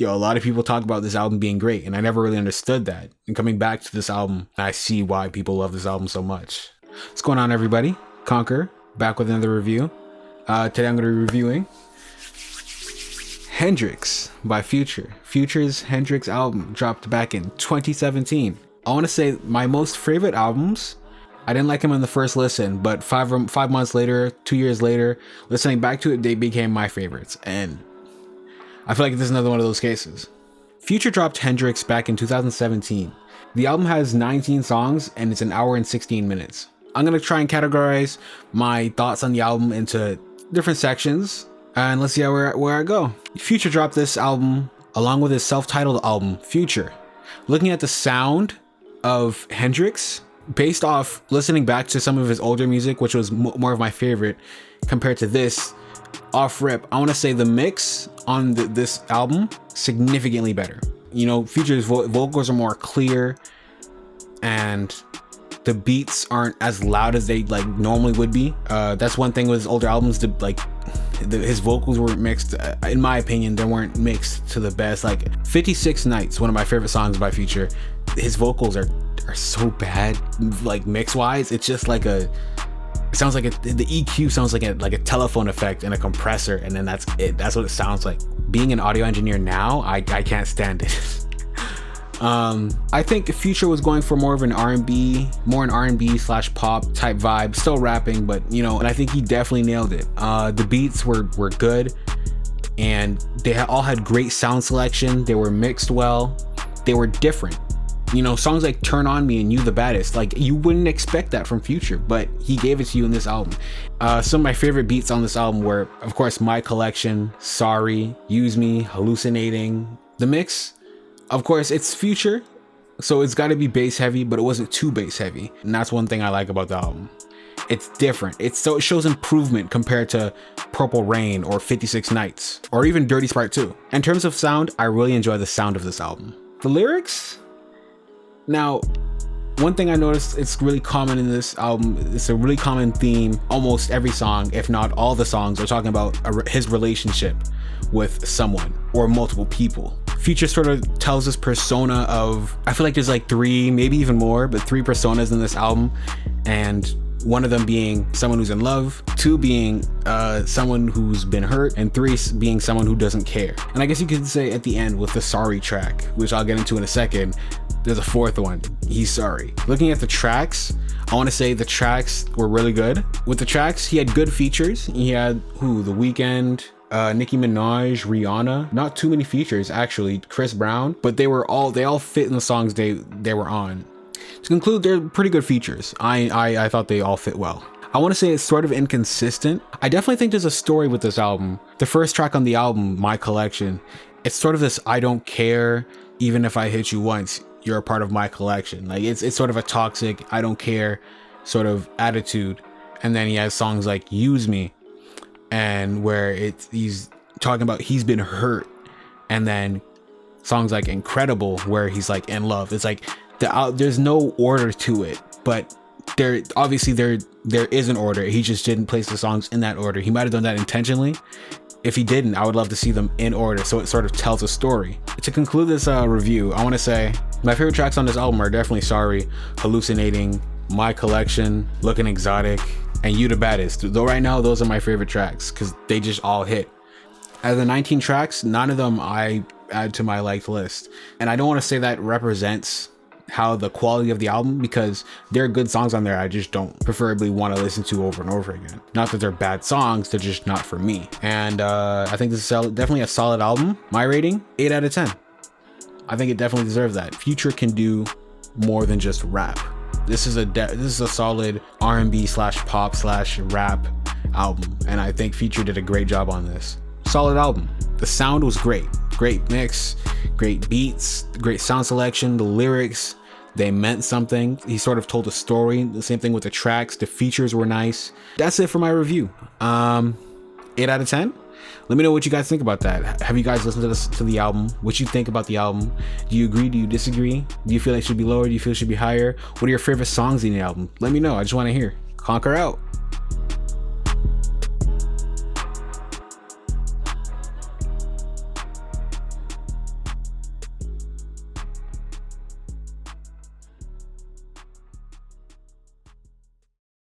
a lot of people talk about this album being great, and I never really understood that. And coming back to this album, I see why people love this album so much. What's going on, everybody? Conquer, back with another review. Today I'm going to be reviewing Hndrxx by Future. Future's Hndrxx album dropped back in 2017. I want to say my most favorite albums. I didn't like them in the first listen, but five months later, 2 years later, listening back to it, they became my favorites. And I feel like this is another one of those cases. Future dropped Hndrxx back in 2017. The album has 19 songs and it's an hour and 16 minutes. I'm going to try and categorize my thoughts on the album into different sections, and let's see where I go. Future dropped this album along with his self-titled album, Future. Looking at the sound of Hndrxx, based off listening back to some of his older music, which was more of my favorite compared to this, off rip, I want to say the mix on this album significantly better. You know, Future's vocals are more clear and the beats aren't as loud as they like normally would be. That's one thing with his older albums, his vocals weren't mixed, in my opinion, they weren't mixed to the best. Like 56 Nights, one of my favorite songs by Future, his vocals are so bad, like mix wise. It's just like it sounds like the EQ sounds like a telephone effect and a compressor, and then that's it. That's what it sounds like. Being an audio engineer now, I can't stand it. I think Future was going for more of an R&B / pop type vibe, still rapping, but you know, and I think he definitely nailed it. The beats were good, and they all had great sound selection. They were mixed well. They were different. You know, songs like Turn On Me and You the Baddest, like you wouldn't expect that from Future, but he gave it to you in this album. Some of my favorite beats on this album were, of course, My Collection, Sorry, Use Me, Hallucinating. The mix, of course, it's Future, so it's got to be bass heavy, but it wasn't too bass heavy. And that's one thing I like about the album. It's different. It shows improvement compared to Purple Rain or 56 Nights or even Dirty Sprite 2. In terms of sound, I really enjoy the sound of this album. The lyrics? Now, one thing I noticed, it's really common in this album, it's a really common theme. Almost every song, if not all the songs, are talking about his relationship with someone or multiple people. Future sort of tells this persona of, I feel like there's like three, maybe even more, but three personas in this album. And one of them being someone who's in love, two being someone who's been hurt, and three being someone who doesn't care. And I guess you could say at the end with the Sorry track, which I'll get into in a second, there's a fourth one, He's Sorry. Looking at the tracks, I want to say the tracks were really good. With the tracks, he had good features. He had The Weeknd, Nicki Minaj, Rihanna. Not too many features actually, Chris Brown, but they all fit in the songs they were on. To conclude, they're pretty good features. I thought they all fit well. I want to say it's sort of inconsistent. I definitely think there's a story with this album. The first track on the album, My Collection, it's sort of this I don't care, even if I hit you once, you're a part of my collection. Like it's sort of a toxic, I don't care sort of attitude. And then he has songs like Use Me, and where he's talking about he's been hurt. And then songs like Incredible, where he's like in love. It's like there's no order to it, but there is an order. He just didn't place the songs in that order. He might have done that intentionally. If he didn't, I would love to see them in order, so it sort of tells a story. To conclude this review, I want to say my favorite tracks on this album are definitely Sorry, Hallucinating, My Collection, Looking Exotic, and You the Baddest. Though right now, those are my favorite tracks because they just all hit. Out of the 19 tracks, none of them I add to my liked list. And I don't want to say that represents how the quality of the album, because there are good songs on there I just don't preferably want to listen to over and over again. Not that they're bad songs, they're just not for me. And I think this is definitely a solid album. My rating, 8 out of 10. I think it definitely deserves that. Future can do more than just rap. This is a solid R&B / pop / rap album, and I think Future did a great job on this. Solid album. The sound was great. Great mix, great beats, great sound selection. The lyrics, they meant something. He sort of told a story. The same thing with the tracks. The features were nice. That's it for my review. 8 out of 10. Let me know what you guys think about that. Have you guys listened to the album? What you think about the album? Do you agree? Do you disagree? Do you feel like it should be lower? Do you feel it should be higher? What are your favorite songs in the album? Let me know. I just want to hear. Conquer out.